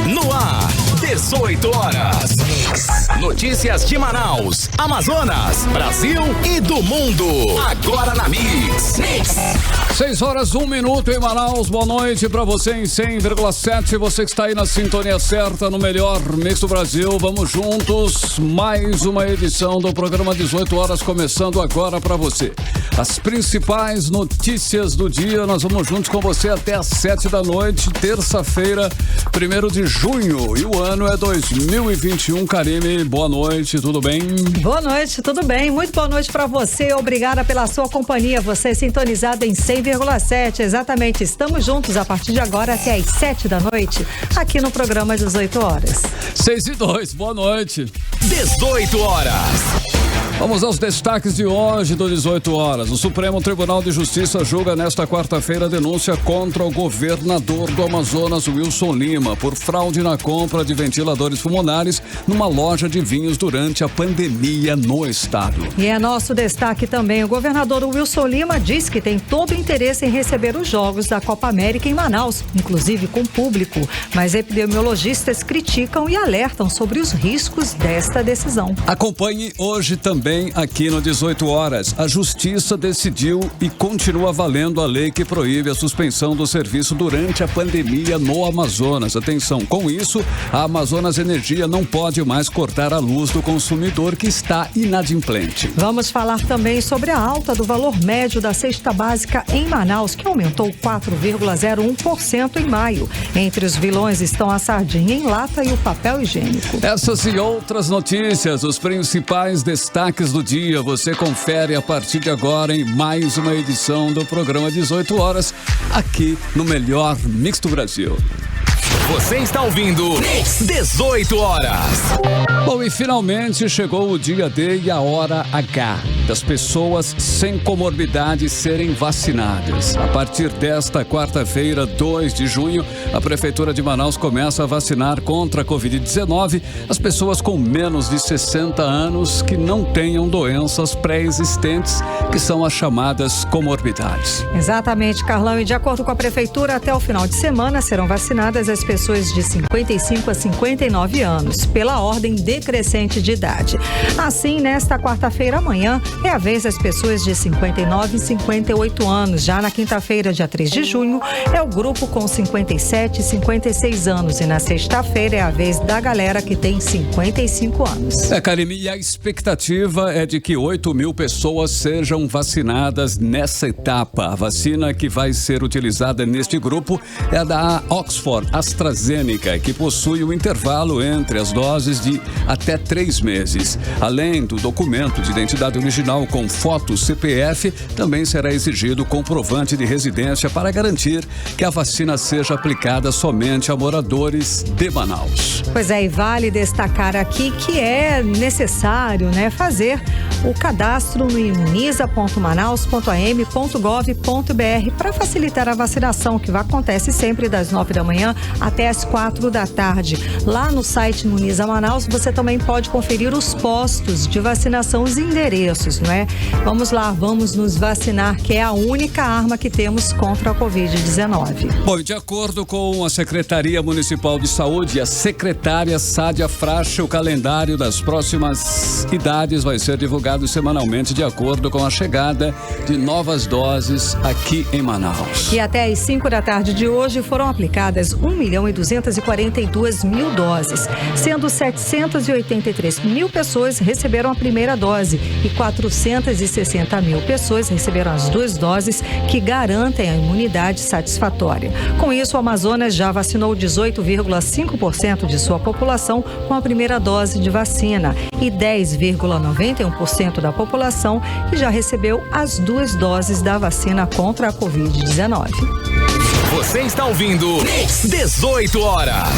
No ar, 18 horas. Notícias de Manaus, Amazonas, Brasil e do mundo. Agora na Mix. 6 horas, 1 minuto em Manaus. Boa noite pra você em 100,7. Você que está aí na sintonia certa, no melhor Mix do Brasil. Vamos juntos. Mais uma edição do programa 18 horas começando agora pra você. As principais notícias do dia. Nós vamos juntos com você até às 7 da noite, terça-feira, 1º de junho. E o ano é 2021. Karime, boa noite, tudo bem? Boa noite, tudo bem? Muito boa noite pra você. Obrigada pela sua companhia. Você é sintonizado em 100,7. Exatamente. Estamos juntos a partir de agora até às 7 da noite, aqui no programa 18 horas. 6:02, boa noite. 18 horas. Vamos aos destaques de hoje do 18 horas. O Supremo Tribunal de Justiça julga nesta quarta-feira a denúncia contra o governador do Amazonas, Wilson Lima, por fraude na compra de ventiladores pulmonares numa loja de vinhos durante a pandemia no estado. E é nosso destaque também. O governador Wilson Lima diz que tem todo o interesse em receber os jogos da Copa América em Manaus, inclusive com público. Mas epidemiologistas criticam e alertam sobre os riscos desta decisão. Acompanhe hoje também aqui no 18 horas. A Justiça decidiu e continua valendo a lei que proíbe a suspensão do serviço durante a pandemia no Amazonas. Atenção, com isso, a Amazonas Energia não pode mais cortar a luz do consumidor que está inadimplente. Vamos falar também sobre a alta do valor médio da cesta básica em Manaus, que aumentou 4,01% em maio. Entre os vilões estão a sardinha em lata e o papel higiênico. Essas e outras notícias, os principais destaques do dia, você confere a partir de agora em mais uma edição do programa 18 horas, aqui no melhor Mix do Brasil. Você está ouvindo 18 horas. Bom, e finalmente chegou o dia D e a hora H das pessoas sem comorbidade serem vacinadas. A partir desta quarta-feira, 2 de junho, a Prefeitura de Manaus começa a vacinar contra a Covid-19 as pessoas com menos de 60 anos que não tenham doenças pré-existentes, que são as chamadas comorbidades. Exatamente, Carlão. E de acordo com a Prefeitura, até o final de semana serão vacinadas as pessoas de 55 a 59 anos, pela ordem decrescente de idade. Assim, nesta quarta-feira, amanhã, é a vez das pessoas de 59 e 58 anos. Já na quinta-feira, dia 3 de junho, é o grupo com 57 e 56 anos. E na sexta-feira é a vez da galera que tem 55 anos. Karime, e a expectativa é de que 8.000 pessoas sejam vacinadas nessa etapa. A vacina que vai ser utilizada neste grupo é a da Oxford AstraZeneca, que possui um intervalo entre as doses de até 3 meses. Além do documento de identidade original com foto CPF, também será exigido comprovante de residência para garantir que a vacina seja aplicada somente a moradores de Manaus. Pois é, e vale destacar aqui que é necessário, fazer o cadastro no imuniza.manaus.am.gov.br para facilitar a vacinação, que acontece sempre das 9 da manhã até as 4 da tarde. Lá no site Imuniza Manaus, você também pode conferir os postos de vacinação, os endereços, não é? Vamos lá, vamos nos vacinar, que é a única arma que temos contra a Covid-19. Bom, de acordo com a Secretaria Municipal de Saúde e a secretária Sádia Frache, o calendário das próximas idades vai ser divulgado semanalmente de acordo com a chegada de novas doses aqui em Manaus. E até às 5 da tarde de hoje foram aplicadas 1.242.000 doses, sendo 783.000 pessoas receberam a primeira dose e 460.000 pessoas receberam as 2 doses que garantem a imunidade satisfatória. Com isso, o Amazonas já vacinou 18,5% de sua população com a primeira dose de vacina e 10,91% da população que já recebeu as 2 doses da vacina contra a Covid-19. Você está ouvindo 18 horas.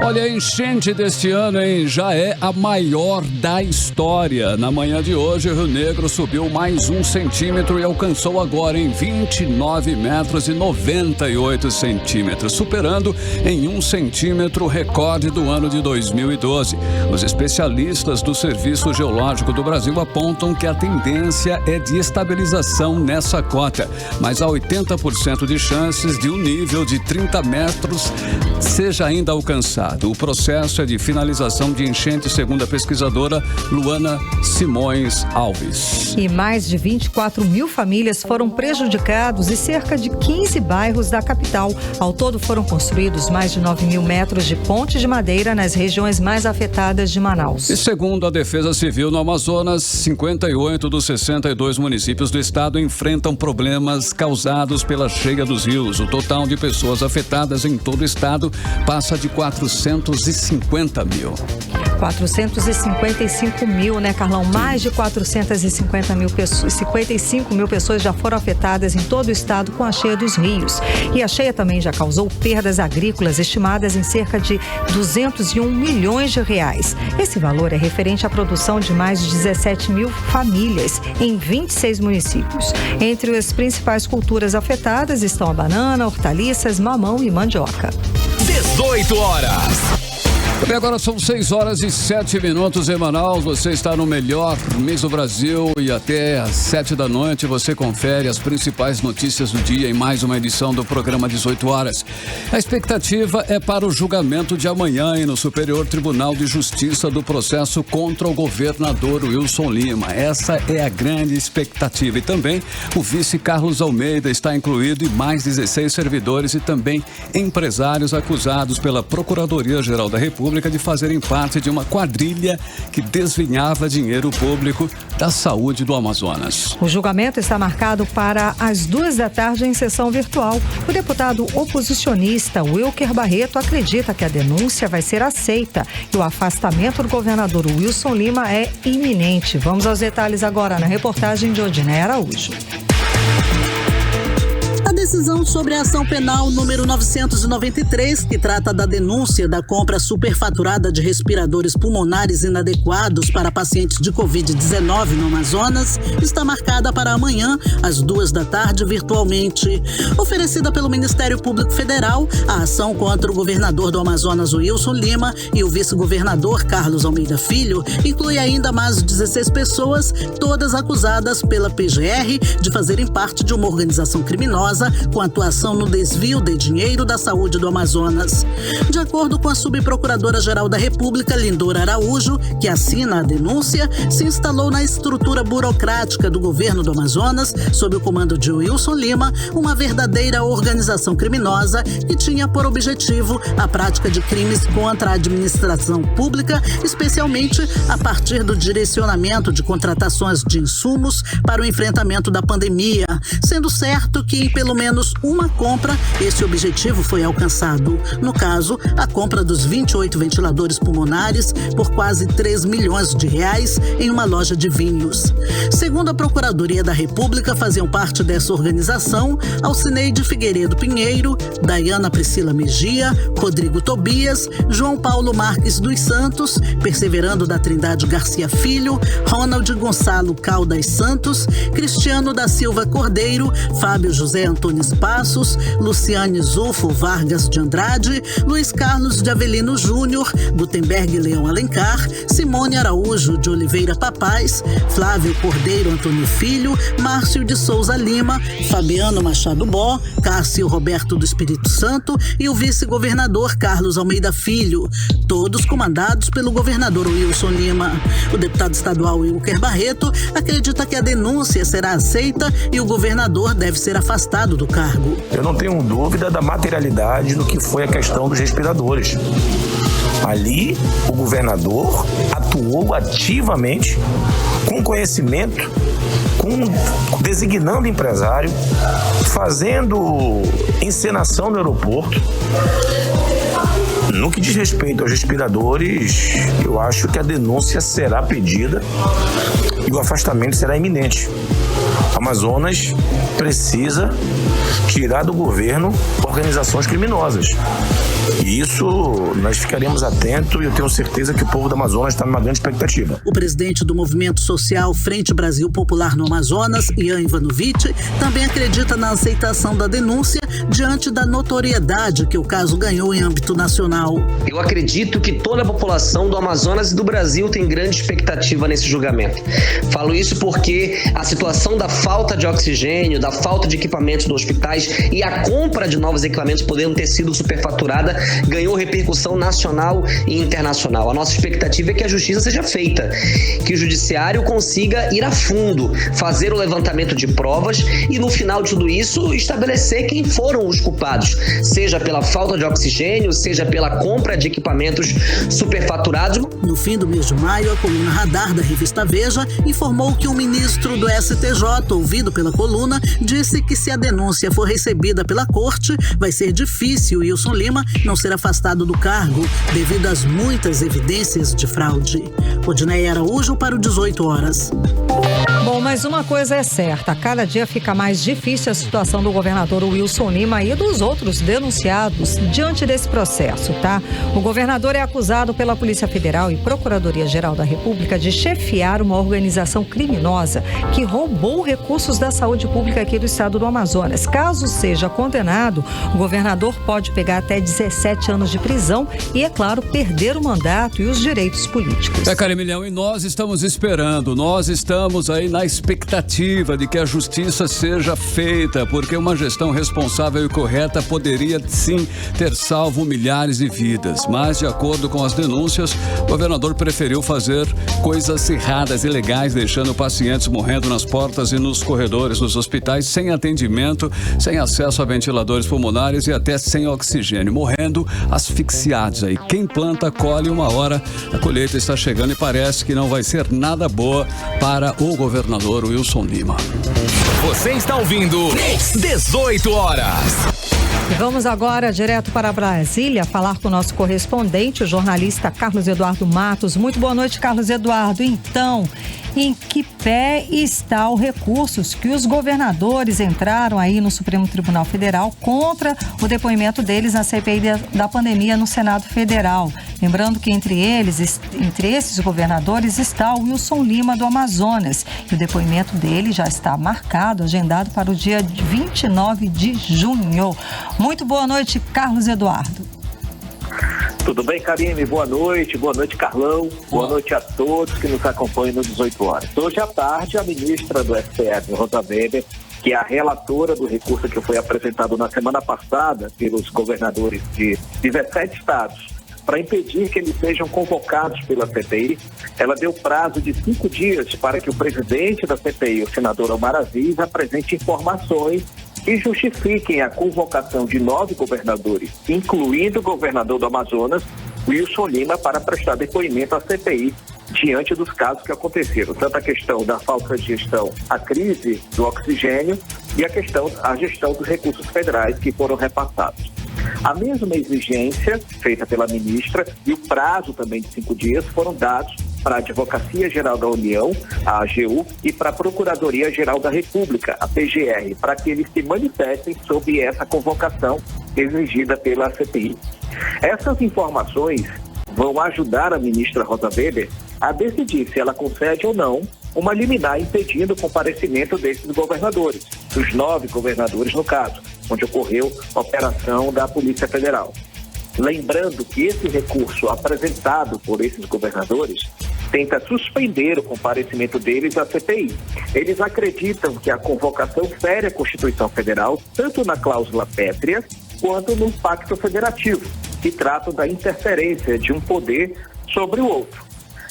Olha, a enchente deste ano, já é a maior da história. Na manhã de hoje, o Rio Negro subiu mais 1 centímetro e alcançou agora em 29 metros e 98 centímetros, superando em 1 centímetro o recorde do ano de 2012. Os especialistas do Serviço Geológico do Brasil apontam que a tendência é de estabilização nessa cota, mas há 80% de chances de o nível nível de 30 metros seja ainda alcançado. O processo é de finalização de enchente, segundo a pesquisadora Luana Simões Alves. E mais de 24 mil famílias foram prejudicados e cerca de 15 bairros da capital. Ao todo foram construídos mais de 9 mil metros de ponte de madeira nas regiões mais afetadas de Manaus. E segundo a Defesa Civil, no Amazonas, 58 dos 62 municípios do estado enfrentam problemas causados pela cheia dos rios. O total de pessoas afetadas em todo o estado passa de 450 mil. 455 mil, né, Carlão? Mais de 450 mil pessoas, 55 mil pessoas já foram afetadas em todo o estado com a cheia dos rios. E a cheia também já causou perdas agrícolas estimadas em cerca de 201 milhões de reais. Esse valor é referente à produção de mais de 17 mil famílias em 26 municípios. Entre as principais culturas afetadas estão a banana, hortaliças, mamão e mandioca. 18 horas. E agora são 6 horas e 7 minutos em Manaus. Você está no melhor mês do Brasil e até às 7 da noite você confere as principais notícias do dia em mais uma edição do programa 18 horas. A expectativa é para o julgamento de amanhã no Superior Tribunal de Justiça do processo contra o governador Wilson Lima. Essa é a grande expectativa. E também o vice Carlos Almeida está incluído e mais 16 servidores e também empresários acusados pela Procuradoria-Geral da República de fazerem parte de uma quadrilha que desviava dinheiro público da saúde do Amazonas. O julgamento está marcado para as 2 da tarde em sessão virtual. O deputado oposicionista Wilker Barreto acredita que a denúncia vai ser aceita e o afastamento do governador Wilson Lima é iminente. Vamos aos detalhes agora na reportagem de Odiné Araújo. A decisão sobre a ação penal número 993, que trata da denúncia da compra superfaturada de respiradores pulmonares inadequados para pacientes de Covid-19 no Amazonas, está marcada para amanhã, às 2 da tarde, virtualmente. Oferecida pelo Ministério Público Federal, a ação contra o governador do Amazonas, Wilson Lima, e o vice-governador Carlos Almeida Filho, inclui ainda mais 16 pessoas, todas acusadas pela PGR de fazerem parte de uma organização criminosa com atuação no desvio de dinheiro da saúde do Amazonas. De acordo com a subprocuradora-geral da República, Lindora Araújo, que assina a denúncia, se instalou na estrutura burocrática do governo do Amazonas, sob o comando de Wilson Lima, uma verdadeira organização criminosa que tinha por objetivo a prática de crimes contra a administração pública, especialmente a partir do direcionamento de contratações de insumos para o enfrentamento da pandemia, sendo certo que em pelo menos uma compra, esse objetivo foi alcançado. No caso, a compra dos 28 ventiladores pulmonares por quase 3 milhões de reais em uma loja de vinhos. Segundo a Procuradoria da República, faziam parte dessa organização Alcineide Figueiredo Pinheiro, Dayana Priscila Megia, Rodrigo Tobias, João Paulo Marques dos Santos, Perseverando da Trindade Garcia Filho, Ronald Gonçalo Caldas Santos, Cristiano da Silva Cordeiro, Fábio José Antônio Passos, Luciane Zulfo Vargas de Andrade, Luiz Carlos de Avelino Júnior, Gutenberg Leão Alencar, Simone Araújo de Oliveira Papaz, Flávio Cordeiro Antônio Filho, Márcio de Souza Lima, Fabiano Machado Bó, Cássio Roberto do Espírito Santo e o vice-governador Carlos Almeida Filho, todos comandados pelo governador Wilson Lima. O deputado estadual Wilker Barreto acredita que a denúncia será aceita e o governador deve ser afastado do cargo. Eu não tenho dúvida da materialidade do que foi a questão dos respiradores. Ali, o governador atuou ativamente, com conhecimento, designando empresário, fazendo encenação no aeroporto. No que diz respeito aos respiradores, eu acho que a denúncia será pedida e o afastamento será iminente. Amazonas precisa tirar do governo organizações criminosas. E isso nós ficaremos atentos e eu tenho certeza que o povo do Amazonas está numa grande expectativa. O presidente do Movimento Social Frente Brasil Popular no Amazonas, Ian Ivanovic, também acredita na aceitação da denúncia diante da notoriedade que o caso ganhou em âmbito nacional. Eu acredito que toda a população do Amazonas e do Brasil tem grande expectativa nesse julgamento. Falo isso porque a situação da falta de oxigênio, da falta de equipamentos nos hospitais e a compra de novos equipamentos podendo ter sido superfaturada ganhou repercussão nacional e internacional. A nossa expectativa é que a justiça seja feita, que o judiciário consiga ir a fundo, fazer o levantamento de provas e no final de tudo isso estabelecer quem foram os culpados, seja pela falta de oxigênio, seja pela compra de equipamentos superfaturados. No fim do mês de maio, a coluna Radar da revista Veja informou que o ministro do STJ, ouvido pela coluna, disse que se a denúncia for recebida pela corte, vai ser difícil Wilson Lima não ser afastado do cargo devido às muitas evidências de fraude. Odinei Araújo para o 18 horas. Bom, mas uma coisa é certa, cada dia fica mais difícil a situação do governador Wilson Lima e dos outros denunciados diante desse processo, tá? O governador é acusado pela Polícia Federal e Procuradoria-Geral da República de chefiar uma organização criminosa que roubou recursos da saúde pública aqui do estado do Amazonas. Caso seja condenado, o governador pode pegar até 17 anos de prisão e, é claro, perder o mandato e os direitos políticos. Carimilhão, e nós estamos esperando, nós estamos aí na expectativa de que a justiça seja feita, porque uma gestão responsável e correta poderia sim ter salvo milhares de vidas, mas de acordo com as denúncias, o governador preferiu fazer coisas erradas e ilegais, deixando pacientes morrendo nas portas e nos corredores dos hospitais sem atendimento, sem acesso a ventiladores pulmonares e até sem oxigênio, morrendo asfixiados aí. Quem planta, colhe, uma hora a colheita está chegando e parece que não vai ser nada boa para o governador Wilson Lima. Você está ouvindo 18 horas. E vamos agora direto para Brasília falar com o nosso correspondente, o jornalista Carlos Eduardo Matos. Muito boa noite, Carlos Eduardo. Então, em que pé está o recursos que os governadores entraram aí no Supremo Tribunal Federal contra o depoimento deles na CPI da pandemia no Senado Federal? Lembrando que entre esses governadores está o Wilson Lima do Amazonas. E o depoimento dele já está marcado, agendado para o dia 29 de junho. Muito boa noite, Carlos Eduardo. Tudo bem, Karine? Boa noite, Carlão. Boa noite a todos que nos acompanham no 18 horas. Hoje à tarde, a ministra do STF, Rosa Weber, que é a relatora do recurso que foi apresentado na semana passada pelos governadores de 17 estados, para impedir que eles sejam convocados pela CPI, ela deu prazo de 5 dias para que o presidente da CPI, o senador Omar Aziz, apresente informações que justifiquem a convocação de 9 governadores, incluindo o governador do Amazonas, Wilson Lima, para prestar depoimento à CPI diante dos casos que aconteceram, tanto a questão da falta de gestão, a crise do oxigênio e a gestão dos recursos federais que foram repassados. A mesma exigência feita pela ministra e o prazo também de 5 dias foram dados para a Advocacia Geral da União, a AGU, e para a Procuradoria Geral da República, a PGR, para que eles se manifestem sobre essa convocação exigida pela CPI. Essas informações vão ajudar a ministra Rosa Weber a decidir se ela concede ou não uma liminar impedindo o comparecimento desses governadores, dos 9 governadores no caso, onde ocorreu a operação da Polícia Federal. Lembrando que esse recurso apresentado por esses governadores tenta suspender o comparecimento deles à CPI. Eles acreditam que a convocação fere a Constituição Federal, tanto na cláusula pétrea quanto no Pacto Federativo, que tratam da interferência de um poder sobre o outro.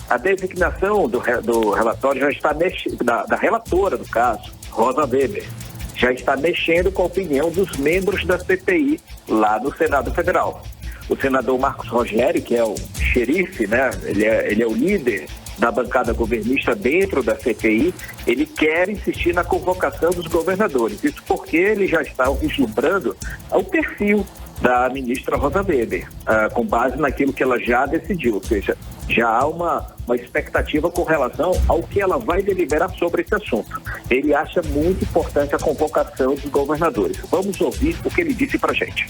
A designação do relatório já está da relatora do caso, Rosa Weber, já está mexendo com a opinião dos membros da CPI lá no Senado Federal. O senador Marcos Rogério, que é o xerife, né? Ele é o líder da bancada governista dentro da CPI, ele quer insistir na convocação dos governadores. Isso porque ele já está vislumbrando o perfil da ministra Rosa Weber, com base naquilo que ela já decidiu, ou seja, já há uma expectativa com relação ao que ela vai deliberar sobre esse assunto. Ele acha muito importante a convocação dos governadores. Vamos ouvir o que ele disse pra gente.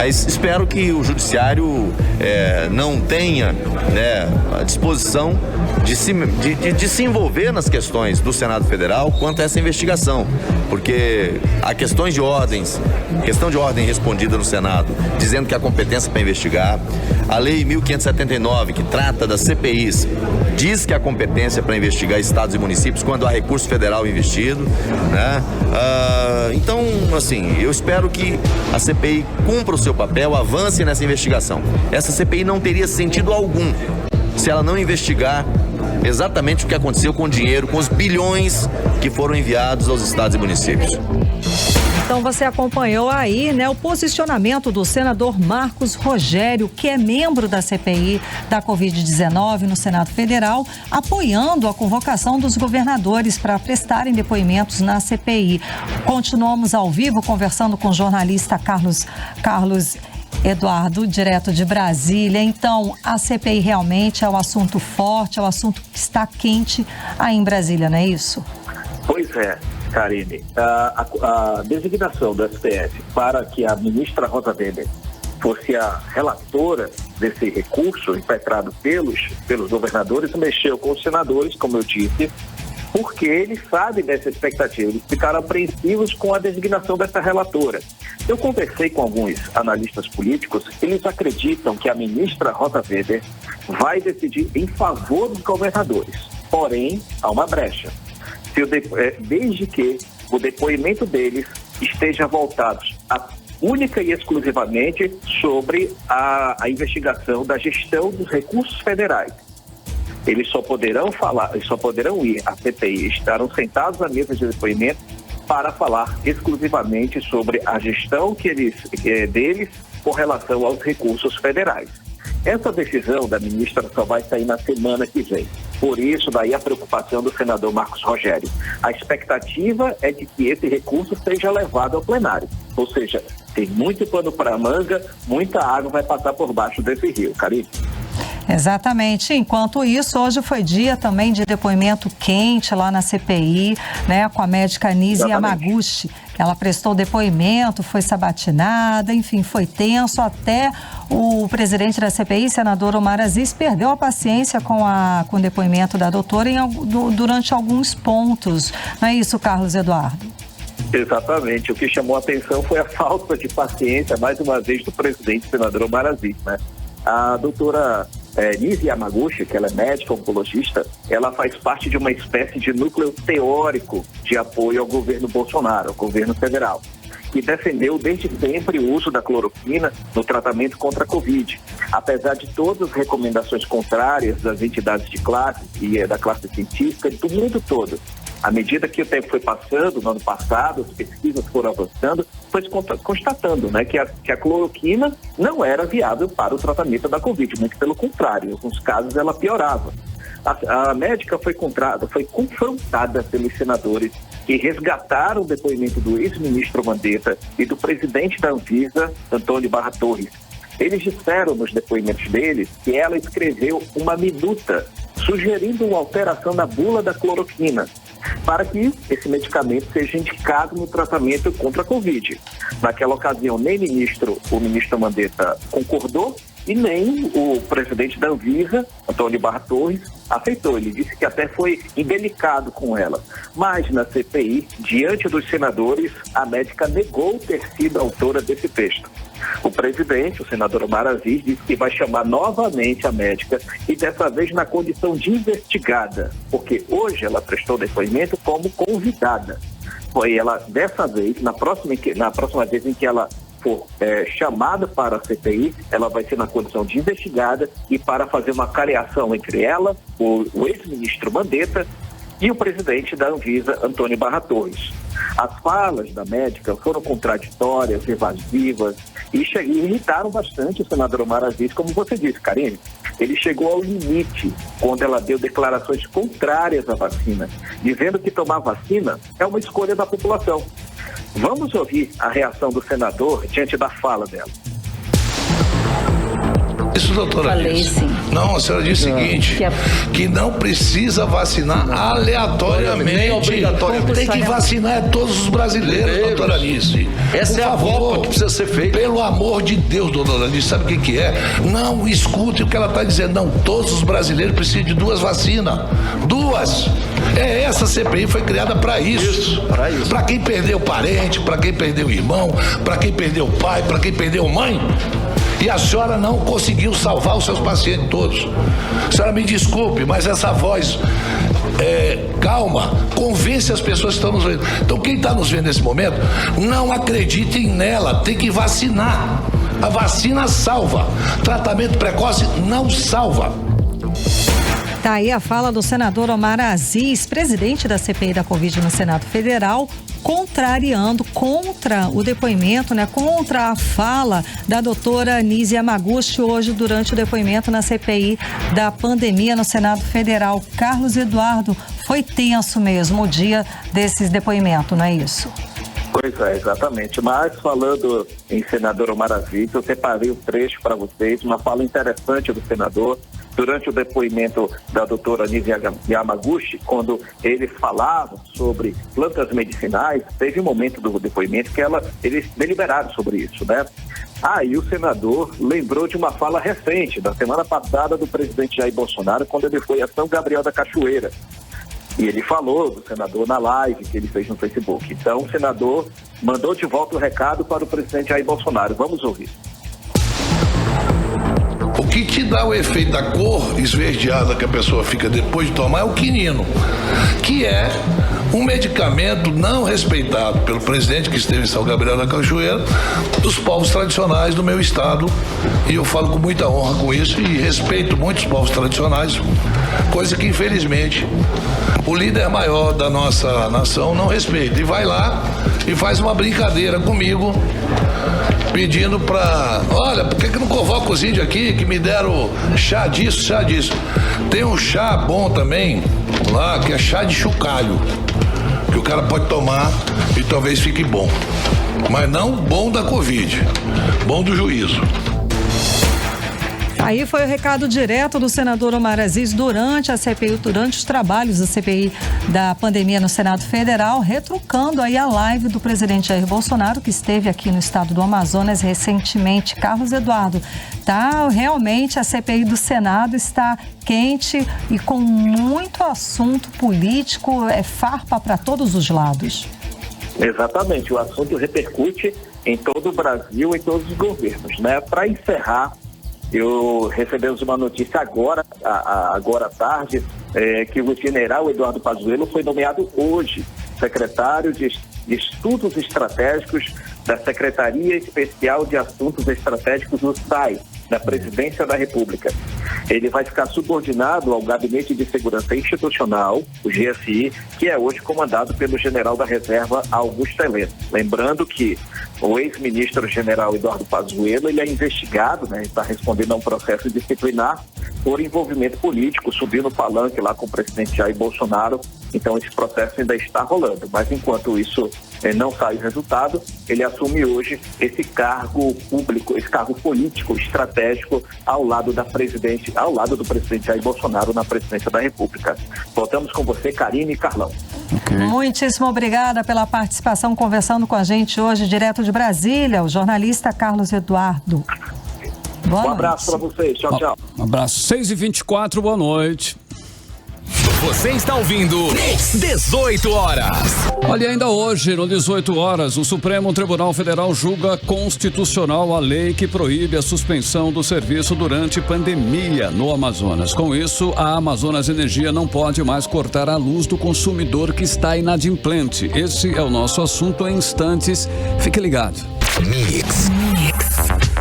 Mas espero que o judiciário não tenha, né, a disposição de se envolver nas questões do Senado Federal quanto a essa investigação, porque há questão de ordem respondida no Senado, dizendo que há competência para investigar. A Lei 1579, que trata das CPIs, diz que há competência para investigar estados e municípios quando há recurso federal investido, né? Então, assim, eu espero que a CPI cumpra o seu papel, avance nessa investigação. Essa CPI não teria sentido algum se ela não investigar exatamente o que aconteceu com o dinheiro, com os bilhões que foram enviados aos estados e municípios. Então você acompanhou aí, né, o posicionamento do senador Marcos Rogério, que é membro da CPI da Covid-19 no Senado Federal, apoiando a convocação dos governadores para prestarem depoimentos na CPI. Continuamos ao vivo conversando com o jornalista Carlos Eduardo, direto de Brasília. Então, a CPI realmente é um assunto forte, é um assunto que está quente aí em Brasília, não é isso? Pois é, Karine. A designação do STF para que a ministra Rosa Weber fosse a relatora desse recurso impetrado pelos governadores mexeu com os senadores, como eu disse, porque eles sabem dessa expectativa, eles ficaram apreensivos com a designação dessa relatora. Eu conversei com alguns analistas políticos, eles acreditam que a ministra Rosa Weber vai decidir em favor dos governadores, porém, há uma brecha. Desde que o depoimento deles esteja voltado única e exclusivamente sobre a investigação da gestão dos recursos federais. Eles só poderão ir à CPI, estarão sentados à mesa de depoimento para falar exclusivamente sobre a gestão deles com relação aos recursos federais. Essa decisão da ministra só vai sair na semana que vem. Por isso, daí a preocupação do senador Marcos Rogério. A expectativa é de que esse recurso seja levado ao plenário. Ou seja, tem muito pano para a manga, muita água vai passar por baixo desse rio. Karine? Exatamente. Enquanto isso, hoje foi dia também de depoimento quente lá na CPI, né, com a médica Nise Yamaguchi. Ela prestou depoimento, foi sabatinada, enfim, foi tenso. Até o presidente da CPI, senador Omar Aziz, perdeu a paciência com o depoimento da doutora durante alguns pontos. Não é isso, Carlos Eduardo? Exatamente. O que chamou a atenção foi a falta de paciência, mais uma vez, do presidente, senador Omar Aziz, né? A doutora Nise Yamaguchi, que ela é médica oncologista, ela faz parte de uma espécie de núcleo teórico de apoio ao governo Bolsonaro, ao governo federal, que defendeu desde sempre o uso da cloroquina no tratamento contra a Covid. Apesar de todas as recomendações contrárias das entidades de classe e da classe científica do mundo todo, à medida que o tempo foi passando, no ano passado, as pesquisas foram avançando, foi constatando, né, que a cloroquina não era viável para o tratamento da Covid, muito pelo contrário, em alguns casos ela piorava. A médica foi confrontada pelos senadores que resgataram o depoimento do ex-ministro Mandetta e do presidente da Anvisa, Antônio Barra Torres. Eles disseram nos depoimentos deles que ela escreveu uma minuta sugerindo uma alteração na bula da cloroquina para que esse medicamento seja indicado no tratamento contra a Covid. Naquela ocasião, nem o ministro Mandetta concordou e nem o presidente da Anvisa, Antônio Barra Torres, aceitou. Ele disse que até foi indelicado com ela. Mas na CPI, diante dos senadores, a médica negou ter sido autora desse texto. O presidente, o senador Omar Aziz, disse que vai chamar novamente a médica e dessa vez na condição de investigada, porque hoje ela prestou depoimento como convidada. Foi ela, dessa vez, na próxima vez em que ela for chamada para a CPI, ela vai ser na condição de investigada e para fazer uma cariação entre ela, o ex-ministro Mandetta e o presidente da Anvisa, Antônio Barra Torres. As falas da médica foram contraditórias, evasivas e irritaram bastante o senador Omar Aziz, como você disse, Karine. Ele chegou ao limite quando ela deu declarações contrárias à vacina, dizendo que tomar vacina é uma escolha da população. Vamos ouvir a reação do senador diante da fala dela. Isso, doutora? Falei, sim. Não, a senhora disse o seguinte, que não precisa vacinar aleatoriamente. Nem obrigatoriamente. Tem que vacinar todos os brasileiros, doutora Alice. Essa é a volta que precisa ser feita. Pelo amor de Deus, doutora Alice, sabe o que é? Não escute o que ela está dizendo. Não, todos os brasileiros precisam de 2 vacinas. 2. Essa CPI foi criada para isso. Para quem perdeu parente, para quem perdeu irmão, para quem perdeu pai, para quem perdeu mãe. E a senhora não conseguiu salvar os seus pacientes todos. A senhora me desculpe, mas essa voz calma, convence as pessoas que estão nos vendo. Então quem está nos vendo nesse momento, não acreditem nela, tem que vacinar. A vacina salva. Tratamento precoce não salva. Tá aí a fala do senador Omar Aziz, presidente da CPI da Covid no Senado Federal, contrariando contra o depoimento, contra a fala da doutora Anísia Yamaguchi hoje durante o depoimento na CPI da pandemia no Senado Federal. Carlos Eduardo, foi tenso mesmo o dia desses depoimentos, não é isso? Pois é, exatamente. Mas falando em senador Omar Aziz, eu separei um trecho para vocês, uma fala interessante do senador durante o depoimento da doutora Anísia Yamaguchi, quando ele falava sobre plantas medicinais. Teve um momento do depoimento que eles deliberaram sobre isso, né? E o senador lembrou de uma fala recente, da semana passada, do presidente Jair Bolsonaro, quando ele foi a São Gabriel da Cachoeira. E ele falou do senador na live que ele fez no Facebook. Então, o senador mandou de volta o recado para o presidente Jair Bolsonaro. Vamos ouvir. O que te dá o efeito da cor esverdeada que a pessoa fica depois de tomar é o quinino, que é um medicamento não respeitado pelo presidente que esteve em São Gabriel da Cachoeira, dos povos tradicionais do meu estado, e eu falo com muita honra com isso e respeito muitos povos tradicionais, coisa que infelizmente o líder maior da nossa nação não respeita, e vai lá e faz uma brincadeira comigo, pedindo olha, por que não convoca os índios aqui que me deram chá disso, chá disso. Tem um chá bom também lá, que é chá de chocalho, que o cara pode tomar e talvez fique bom, mas não bom da Covid, bom do juízo. Aí foi o recado direto do senador Omar Aziz durante a CPI, durante os trabalhos da CPI da pandemia no Senado Federal, retrucando aí a live do presidente Jair Bolsonaro, que esteve aqui no estado do Amazonas recentemente. Carlos Eduardo, realmente a CPI do Senado está quente e com muito assunto político, farpa para todos os lados. Exatamente, o assunto repercute em todo o Brasil, em todos os governos, né? Para encerrar, recebemos uma notícia agora à tarde, que o general Eduardo Pazuello foi nomeado hoje secretário de Estudos Estratégicos da Secretaria Especial de Assuntos Estratégicos do SAI, da Presidência da República. Ele vai ficar subordinado ao Gabinete de Segurança Institucional, o GSI, que é hoje comandado pelo general da Reserva Augusto Heleno. Lembrando que o ex-ministro general Eduardo Pazuello, ele é investigado, está respondendo a um processo disciplinar por envolvimento político, subiu no palanque lá com o presidente Jair Bolsonaro. Então esse processo ainda está rolando, mas enquanto isso não sai o resultado, ele assume hoje esse cargo público, esse cargo político estratégico ao lado do presidente Jair Bolsonaro na presidência da República. Voltamos com você, Karine e Carlão. Okay. Muitíssimo obrigada pela participação, conversando com a gente hoje, direto de Brasília, o jornalista Carlos Eduardo. Um abraço para vocês, tchau, tchau. Um abraço, 6h24, boa noite. Você está ouvindo 18 horas. Olha, ainda hoje, no 18 horas, o Supremo Tribunal Federal julga constitucional a lei que proíbe a suspensão do serviço durante pandemia no Amazonas. Com isso, a Amazonas Energia não pode mais cortar a luz do consumidor que está inadimplente. Esse é o nosso assunto em instantes. Fique ligado. Mix.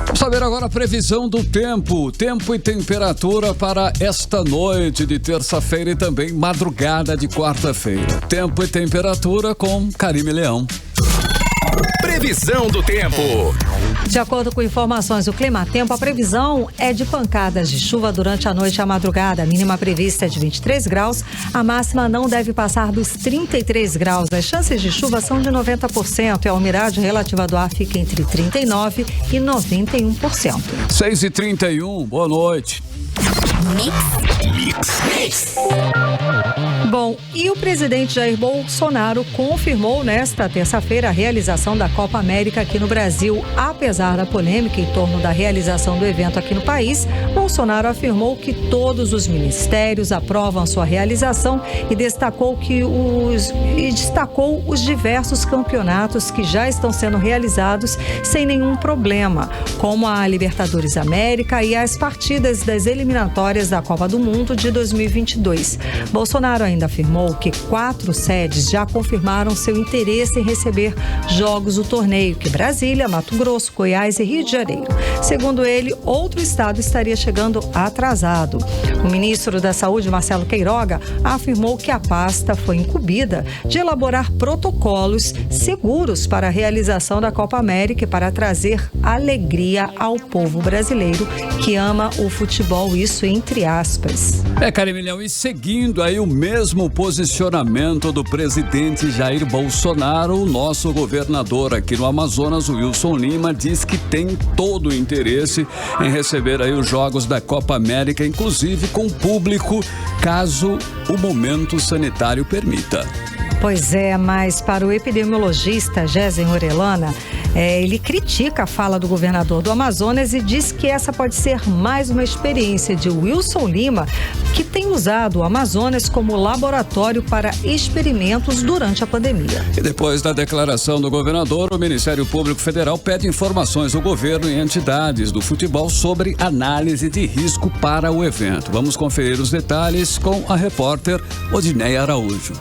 Vamos saber agora a previsão do tempo e temperatura para esta noite de terça-feira e também madrugada de quarta-feira. Tempo e temperatura com Karime Leão. Previsão do tempo. De acordo com informações do Climatempo, a previsão é de pancadas de chuva durante a noite e a madrugada. A mínima prevista é de 23 graus, a máxima não deve passar dos 33 graus. As chances de chuva são de 90% e a umidade relativa do ar fica entre 39% e 91%. 6h31, boa noite. Mix. Bom, e o presidente Jair Bolsonaro confirmou nesta terça-feira a realização da Copa América aqui no Brasil. Apesar da polêmica em torno da realização do evento aqui no país, Bolsonaro afirmou que todos os ministérios aprovam sua realização e destacou os diversos campeonatos que já estão sendo realizados sem nenhum problema, como a Libertadores América e as partidas das eliminatórias da Copa do Mundo de 2022. Bolsonaro ainda afirmou que 4 sedes já confirmaram seu interesse em receber jogos do torneio, que Brasília, Mato Grosso, Goiás e Rio de Janeiro. Segundo ele, outro estado estaria chegando atrasado. O ministro da Saúde, Marcelo Queiroga, afirmou que a pasta foi incumbida de elaborar protocolos seguros para a realização da Copa América e para trazer alegria ao povo brasileiro que ama o futebol, isso entre aspas. Carimilhão, e seguindo aí o mesmo posicionamento do presidente Jair Bolsonaro, o nosso governador aqui no Amazonas, Wilson Lima, diz que tem todo o interesse em receber aí os jogos da Copa América, inclusive com público, caso o momento sanitário permita. Pois é, mas para o epidemiologista Gésen Orellana, ele critica a fala do governador do Amazonas e diz que essa pode ser mais uma experiência de Wilson Lima, que tem usado o Amazonas como laboratório para experimentos durante a pandemia. E depois da declaração do governador, o Ministério Público Federal pede informações do governo e entidades do futebol sobre análise de risco para o evento. Vamos conferir os detalhes com a repórter Odineia Araújo.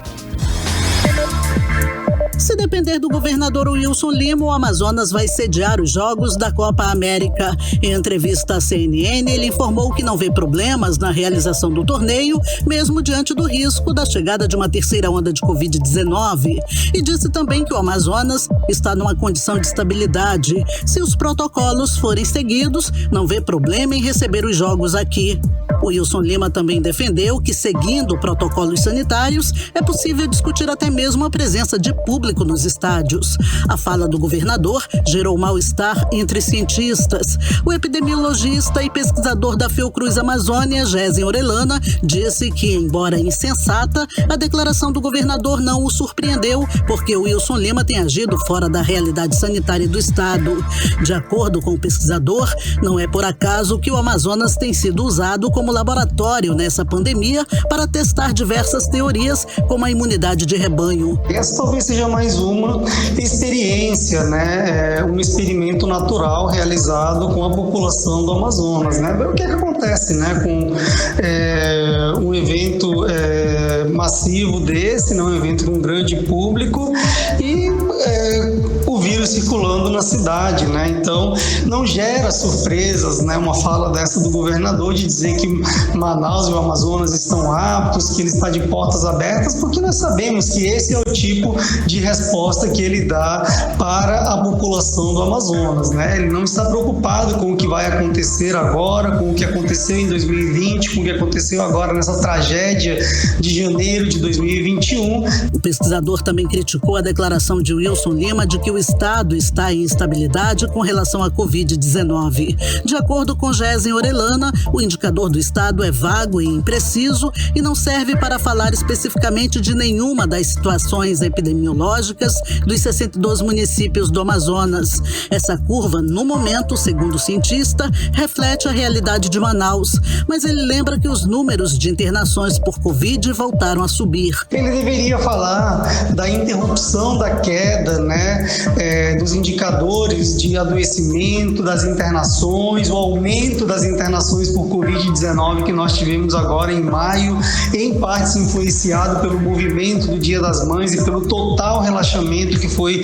Se depender do governador Wilson Lima, o Amazonas vai sediar os Jogos da Copa América. Em entrevista à CNN, ele informou que não vê problemas na realização do torneio, mesmo diante do risco da chegada de uma terceira onda de Covid-19. E disse também que o Amazonas está numa condição de estabilidade. Se os protocolos forem seguidos, não vê problema em receber os Jogos aqui. O Wilson Lima também defendeu que, seguindo protocolos sanitários, é possível discutir até mesmo a presença de público nos estádios. A fala do governador gerou mal-estar entre cientistas. O epidemiologista e pesquisador da Fiocruz Amazônia, Gésen Orellana, disse que, embora insensata, a declaração do governador não o surpreendeu, porque o Wilson Lima tem agido fora da realidade sanitária do estado. De acordo com o pesquisador, não é por acaso que o Amazonas tem sido usado como laboratório nessa pandemia para testar diversas teorias, como a imunidade de rebanho. Essa talvez seja mais uma experiência, né? Um experimento natural realizado com a população do Amazonas, né? O que acontece, né? Com um evento massivo desse, né? Um evento com grande público e o vírus circulando na cidade, né? Então, não gera surpresas, né? Uma fala dessa do governador de dizer que Manaus e o Amazonas estão aptos, que ele está de portas abertas, porque nós sabemos que esse é o tipo de resposta que ele dá para a população do Amazonas, né? Ele não está preocupado com o que vai acontecer agora, com o que aconteceu em 2020, com o que aconteceu agora nessa tragédia de janeiro de 2021. O pesquisador também criticou a declaração de Wilson Lima de que o estado está em instabilidade com relação à Covid-19. De acordo com Gésen Orellana, o indicador do estado é vago e impreciso e não serve para falar especificamente de nenhuma das situações epidemiológicas dos 62 municípios do Amazonas. Essa curva, no momento, segundo o cientista, reflete a realidade de Manaus, mas ele lembra que os números de internações por Covid voltaram a subir. Ele deveria falar da interrupção da queda, né, dos indicadores de adoecimento, das internações, o aumento das internações por Covid-19 que nós tivemos agora em maio, em parte influenciado pelo movimento do Dia das Mães e pelo total relaxamento que foi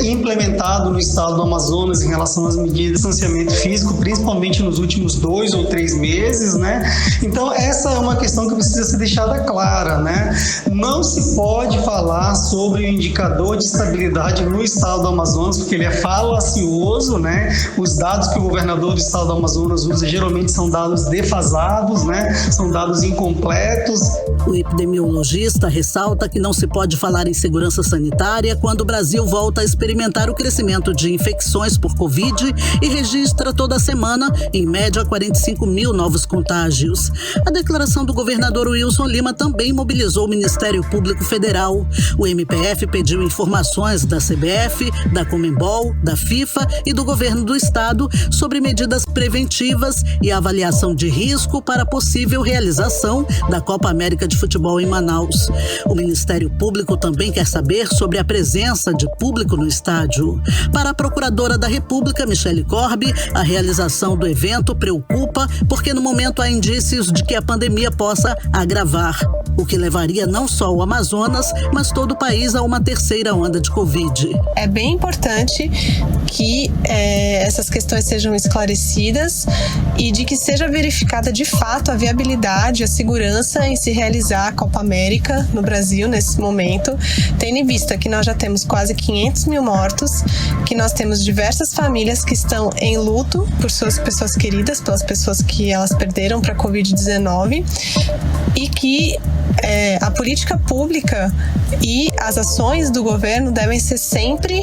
implementado no estado do Amazonas em relação às medidas de distanciamento físico, principalmente nos últimos 2 ou 3 meses, né? Então, essa é uma questão que precisa ser deixada clara, né? Não se pode falar sobre o indicador de estabilidade no estado do Amazonas Amazonas, porque ele é falacioso, né? Os dados que o governador do estado do Amazonas usa geralmente são dados defasados, né? São dados incompletos. O epidemiologista ressalta que não se pode falar em segurança sanitária quando o Brasil volta a experimentar o crescimento de infecções por Covid e registra toda semana, em média, 45 mil novos contágios. A declaração do governador Wilson Lima também mobilizou o Ministério Público Federal. O MPF pediu informações da CBF, da Conmebol, da FIFA e do governo do estado sobre medidas preventivas e avaliação de risco para a possível realização da Copa América de Futebol em Manaus. O Ministério Público também quer saber sobre a presença de público no estádio. Para a Procuradora da República, Michele Corbi, a realização do evento preocupa porque no momento há indícios de que a pandemia possa agravar, o que levaria não só o Amazonas, mas todo o país a uma terceira onda de Covid. É bem importante que essas questões sejam esclarecidas e de que seja verificada de fato a viabilidade, a segurança em se realizar a Copa América no Brasil nesse momento, tendo em vista que nós já temos quase 500 mil mortos, que nós temos diversas famílias que estão em luto por suas pessoas queridas, pelas pessoas que elas perderam para a Covid-19 e que a política pública e as ações do governo devem ser sempre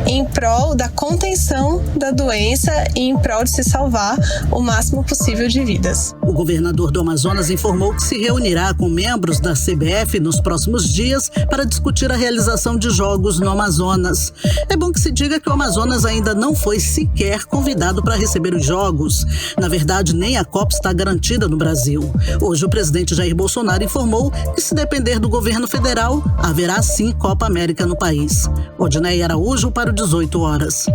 em prol da contenção da doença e em prol de se salvar o máximo possível de vidas. O governador do Amazonas informou que se reunirá com membros da CBF nos próximos dias para discutir a realização de jogos no Amazonas. É bom que se diga que o Amazonas ainda não foi sequer convidado para receber os jogos. Na verdade, nem a Copa está garantida no Brasil. Hoje, o presidente Jair Bolsonaro informou que, se depender do governo federal, haverá sim Copa América no país. Odinei Araújo para o 18 horas.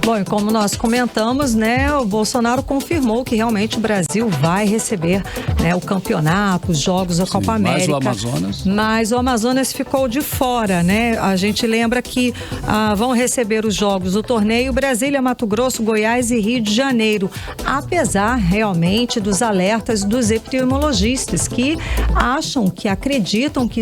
Bom, e como nós comentamos, né, o Bolsonaro confirmou que realmente o Brasil vai receber, né, o campeonato, os jogos da Copa América. Mas o Amazonas ficou de fora, né? A gente lembra que vão receber os jogos do torneio Brasília, Mato Grosso, Goiás e Rio de Janeiro. Apesar realmente dos alertas dos epidemiologistas que acreditam que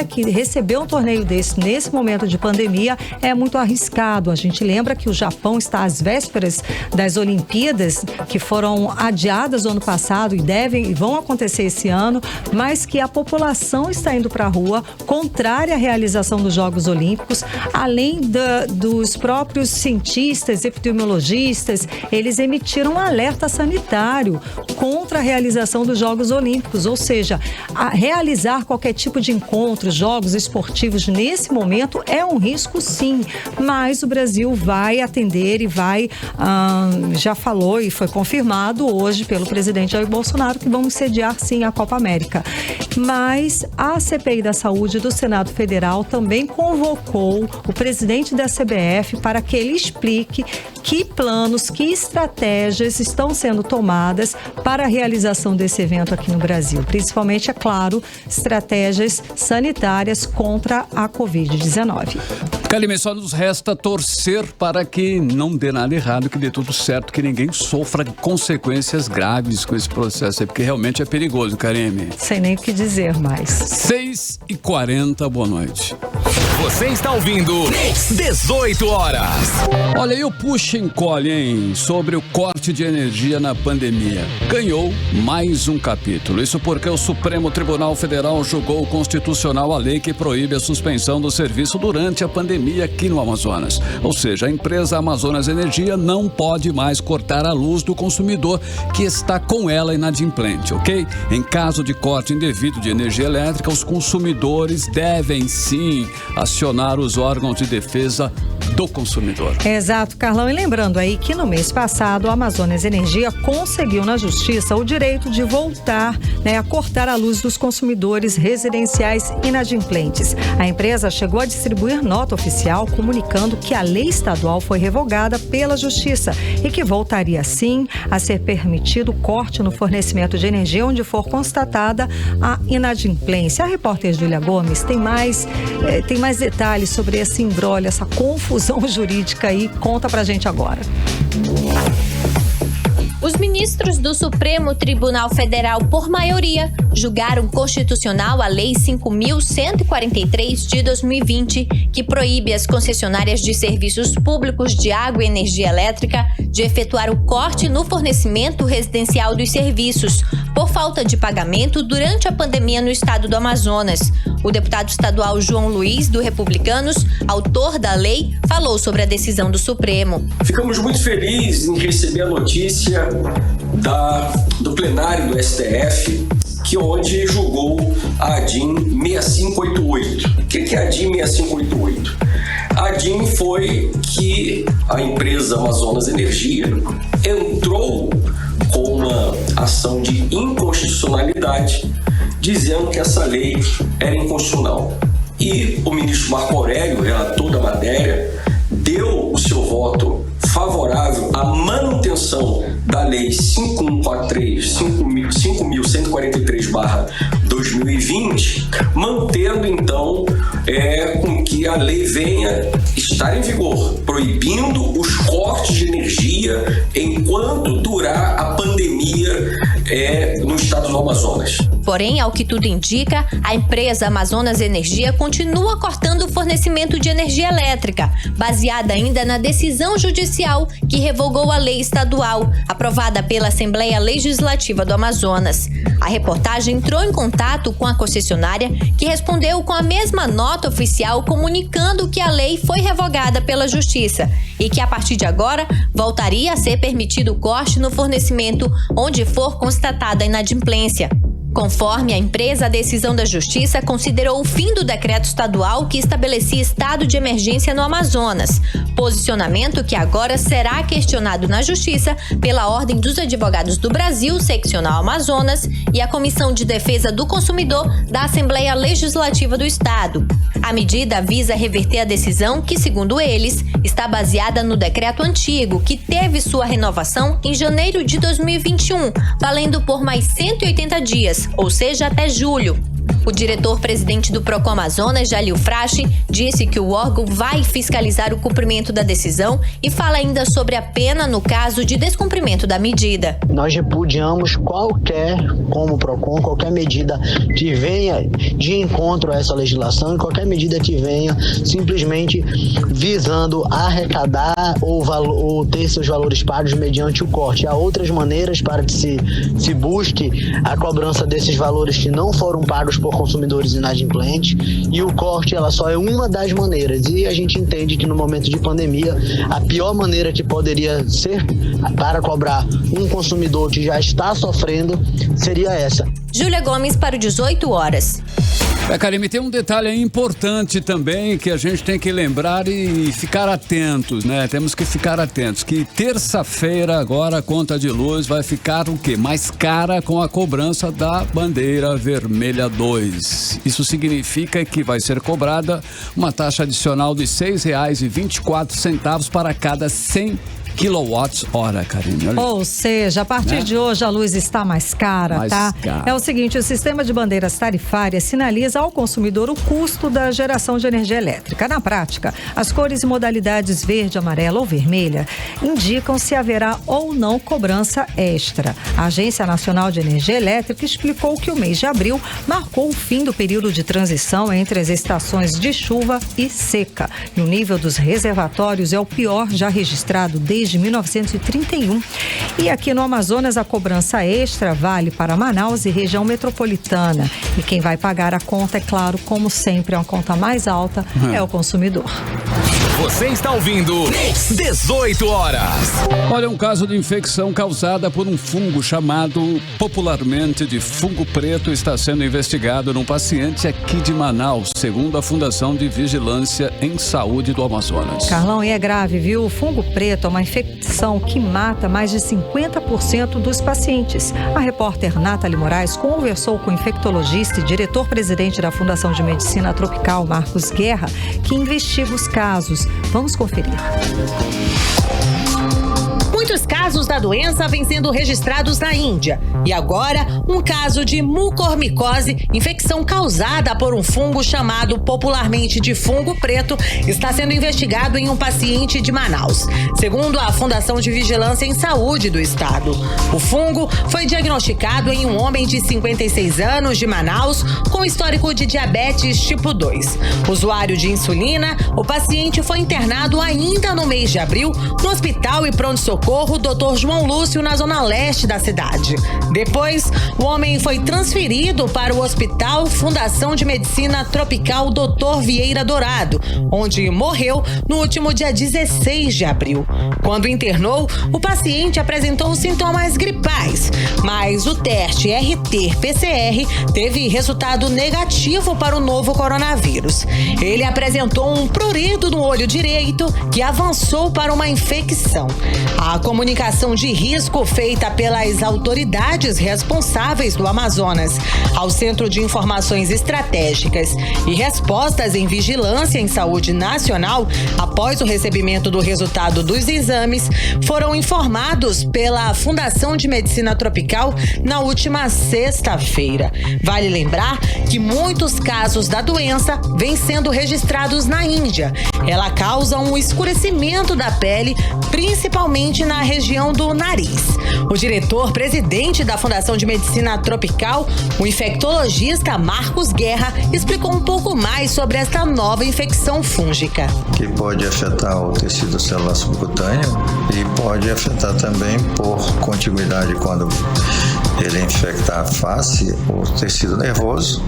que receber um torneio desse nesse momento de pandemia é muito arriscado. A gente lembra que o Japão está às vésperas das Olimpíadas, que foram adiadas no ano passado e vão acontecer esse ano, mas que a população está indo para a rua, contrária à realização dos Jogos Olímpicos, além dos próprios cientistas, epidemiologistas, eles emitiram um alerta sanitário contra a realização dos Jogos Olímpicos, ou seja, realizar qualquer tipo de encontros, jogos esportivos nesse momento é um risco sim, mas o Brasil vai atender e vai, já falou e foi confirmado hoje pelo presidente Jair Bolsonaro que vamos sediar sim a Copa América. Mas a CPI da Saúde do Senado Federal também convocou o presidente da CBF para que ele explique que planos, que estratégias estão sendo tomadas para a realização desse evento aqui no Brasil. Principalmente, é claro, estratégias sanitárias contra a Covid-19. Kalime, só nos resta torcer para que não dê nada errado, que dê tudo certo, que ninguém sofra consequências graves com esse processo aí, porque realmente é perigoso, Kalime. Sem nem o que dizer mais. 6h40, boa noite. Você está ouvindo 18 horas. Olha aí o puxa e encolhe, hein? Sobre o corte de energia na pandemia. Ganhou mais um capítulo. Isso porque o Supremo Tribunal Federal julgou constitucional a lei que proíbe a suspensão do serviço durante a pandemia aqui no Amazonas. Ou seja, a empresa Amazonas Energia não pode mais cortar a luz do consumidor que está com ela inadimplente, ok? Em caso de corte indevido de energia elétrica, os consumidores devem sim acionar os órgãos de defesa do consumidor. Exato, Carlão. E lembrando aí que no mês passado a Amazonas Energia conseguiu na justiça o direito de voltar, a cortar a luz dos consumidores residenciais inadimplentes. A empresa chegou a distribuir nota oficial comunicando que a lei estadual foi revogada pela justiça e que voltaria sim a ser permitido corte no fornecimento de energia onde for constatada a inadimplência. A repórter Júlia Gomes tem mais detalhes sobre esse imbróglio, essa confusão jurídica aí. Conta pra gente agora. Os ministros do Supremo Tribunal Federal, por maioria, julgaram constitucional a Lei 5.143 de 2020, que proíbe as concessionárias de serviços públicos de água e energia elétrica de efetuar o corte no fornecimento residencial dos serviços, por falta de pagamento durante a pandemia no estado do Amazonas. O deputado estadual João Luiz, do Republicanos, autor da lei, falou sobre a decisão do Supremo. Ficamos muito felizes em receber a notícia do plenário do STF, onde julgou a ADIM 6588. O que é a ADIM 6588? A ADIM foi que a empresa Amazonas Energia entrou com uma ação de inconstitucionalidade, dizendo que essa lei era inconstitucional. E o ministro Marco Aurélio, relator da matéria, deu o seu voto favorável à manutenção da Lei 5.143/2020, mantendo então com que a lei venha estar em vigor, proibindo os cortes de energia enquanto durar a pandemia no estado do Amazonas. Porém, ao que tudo indica, a empresa Amazonas Energia continua cortando o fornecimento de energia elétrica, baseada ainda na decisão judicial que revogou a lei estadual, aprovada pela Assembleia Legislativa do Amazonas. A reportagem entrou em contato com a concessionária, que respondeu com a mesma nota oficial comunicando que a lei foi revogada pela Justiça e que a partir de agora voltaria a ser permitido o corte no fornecimento onde for constatada a inadimplência. Conforme a empresa, a decisão da Justiça considerou o fim do decreto estadual que estabelecia estado de emergência no Amazonas, posicionamento que agora será questionado na Justiça pela Ordem dos Advogados do Brasil, Seccional Amazonas, e a Comissão de Defesa do Consumidor da Assembleia Legislativa do Estado. A medida visa reverter a decisão que, segundo eles, está baseada no decreto antigo, que teve sua renovação em janeiro de 2021, valendo por mais 180 dias, ou seja, até julho. O diretor-presidente do Procon Amazonas, Jalil Frache, disse que o órgão vai fiscalizar o cumprimento da decisão e fala ainda sobre a pena no caso de descumprimento da medida. Nós repudiamos como Procon, qualquer medida que venha de encontro a essa legislação e qualquer medida que venha simplesmente visando arrecadar ou ter seus valores pagos mediante o corte. Há outras maneiras para que se busque a cobrança desses valores que não foram pagos por consumidores inadimplentes, e o corte ela só é uma das maneiras, e a gente entende que no momento de pandemia a pior maneira que poderia ser para cobrar um consumidor que já está sofrendo seria essa. Júlia Gomes para o 18 horas. Karime, tem um detalhe importante também que a gente tem que lembrar e ficar atentos, né? Temos que ficar atentos, que terça-feira agora a conta de luz vai ficar o quê? Mais cara com a cobrança da bandeira vermelha 2. Isso significa que vai ser cobrada uma taxa adicional de R$ 6,24 para cada 100 kWh, Karine. Ou seja, a partir de hoje a luz está mais cara, tá? É o seguinte, o sistema de bandeiras tarifárias sinaliza ao consumidor o custo da geração de energia elétrica. Na prática, as cores e modalidades verde, amarela ou vermelha indicam se haverá ou não cobrança extra. A Agência Nacional de Energia Elétrica explicou que o mês de abril marcou o fim do período de transição entre as estações de chuva e seca. E o nível dos reservatórios é o pior já registrado desde 1931. E aqui no Amazonas, a cobrança extra vale para Manaus e região metropolitana. E quem vai pagar a conta, é claro, como sempre, é uma conta mais alta, é o consumidor. Você está ouvindo 18 horas. Olha, um caso de infecção causada por um fungo chamado popularmente de fungo preto está sendo investigado num paciente aqui de Manaus, segundo a Fundação de Vigilância em Saúde do Amazonas. Carlão, e é grave, viu? O fungo preto é uma infecção que mata mais de 50% dos pacientes. A repórter Nathalie Moraes conversou com o infectologista e diretor-presidente da Fundação de Medicina Tropical, Marcos Guerra, que investiga os casos. Vamos conferir. Muitos casos casos da doença vêm sendo registrados na Índia. E agora, um caso de mucormicose, infecção causada por um fungo chamado popularmente de fungo preto, está sendo investigado em um paciente de Manaus, segundo a Fundação de Vigilância em Saúde do estado. O fungo foi diagnosticado em um homem de 56 anos de Manaus com histórico de diabetes tipo 2. Usuário de insulina, o paciente foi internado ainda no mês de abril no Hospital e Pronto-Socorro Dr. João Lúcio, na zona leste da cidade. Depois, o homem foi transferido para o Hospital Fundação de Medicina Tropical Dr. Vieira Dourado, onde morreu no último dia 16 de abril. Quando internou, o paciente apresentou sintomas gripais, mas o teste RT-PCR teve resultado negativo para o novo coronavírus. Ele apresentou um prurido no olho direito que avançou para uma infecção. A comunicação de risco feita pelas autoridades responsáveis do Amazonas ao Centro de Informações Estratégicas e Respostas em Vigilância em Saúde Nacional, após o recebimento do resultado dos exames, foram informados pela Fundação de Medicina Tropical na última sexta-feira. Vale lembrar que muitos casos da doença vêm sendo registrados na Índia. Ela causa um escurecimento da pele, principalmente na região do nariz. O diretor-presidente da Fundação de Medicina Tropical, o infectologista Marcos Guerra, explicou um pouco mais sobre esta nova infecção fúngica. Que pode afetar o tecido celular subcutâneo e pode afetar também por contiguidade quando ele infectar a face, o tecido nervoso,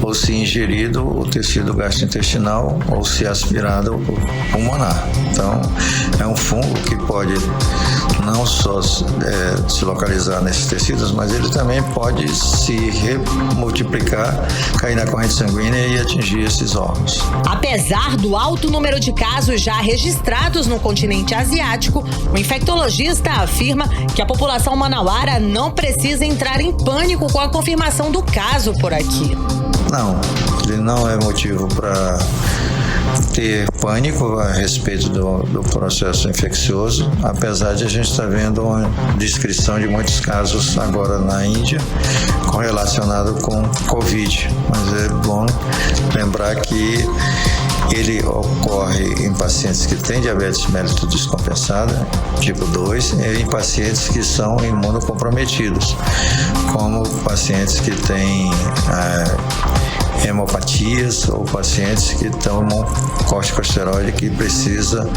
ou se ingerido o tecido gastrointestinal, ou se aspirado o pulmonar. Então, é um fungo que pode não só se localizar nesses tecidos, mas ele também pode se remultiplicar, cair na corrente sanguínea e atingir esses órgãos. Apesar do alto número de casos já registrados no continente asiático, o infectologista afirma que a população manauara não precisa entrar em pânico com a confirmação do caso por aqui. Não, ele não é motivo para ter pânico a respeito do processo infeccioso, apesar de a gente estar vendo uma descrição de muitos casos agora na Índia correlacionado com Covid. Mas é bom lembrar que ele ocorre em pacientes que têm diabetes mellitus descompensada, tipo 2, e em pacientes que são imunocomprometidos, como pacientes que têm hemopatias ou pacientes que tomam corticosteroide que precisa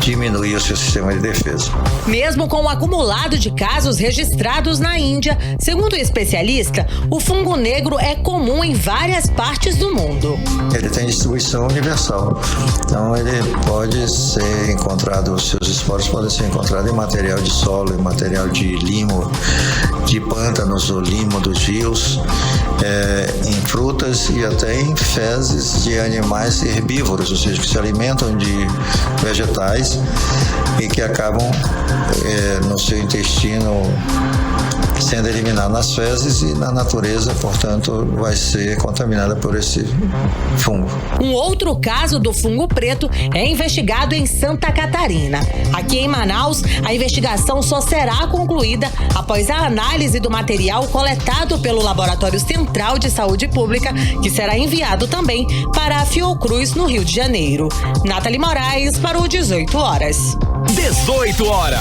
diminuir o seu sistema de defesa. Mesmo com o acumulado de casos registrados na Índia, segundo o especialista, o fungo negro é comum em várias partes do mundo. Ele tem distribuição universal, então ele pode ser encontrado, os seus esporos podem ser encontrados em material de solo, em material de limo, de pântanos ou limo dos rios, em frutas e até em fezes de animais herbívoros, ou seja, que se alimentam de vegetais e que acabam no seu intestino sendo eliminado nas fezes e na natureza, portanto, vai ser contaminada por esse fungo. Um outro caso do fungo preto é investigado em Santa Catarina. Aqui em Manaus, a investigação só será concluída após a análise do material coletado pelo Laboratório Central de Saúde Pública, que será enviado também para a Fiocruz, no Rio de Janeiro. Nathalie Moraes para o 18 horas. 18 horas.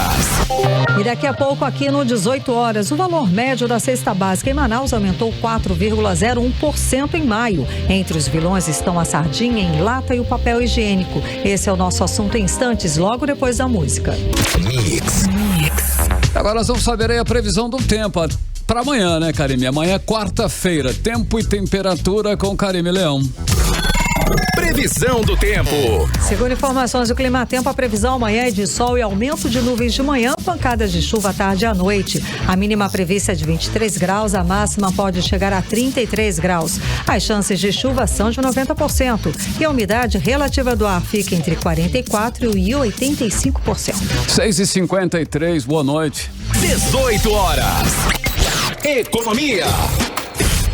E daqui a pouco, aqui no 18 horas, o valor médio da cesta básica em Manaus aumentou 4,01% em maio. Entre os vilões estão a sardinha em lata e o papel higiênico. Esse é o nosso assunto em instantes, logo depois da música. Mix. Agora nós vamos saber aí a previsão do tempo para amanhã, né, Karime? Amanhã é quarta-feira, tempo e temperatura com Karime Leão. Previsão do tempo. Segundo informações do Climatempo, a previsão amanhã é de sol e aumento de nuvens de manhã, pancadas de chuva à tarde e à noite. A mínima prevista é de 23 graus, a máxima pode chegar a 33 graus. As chances de chuva são de 90% e a umidade relativa do ar fica entre 44% e 85%. 6h53, boa noite. 18 horas. Economia.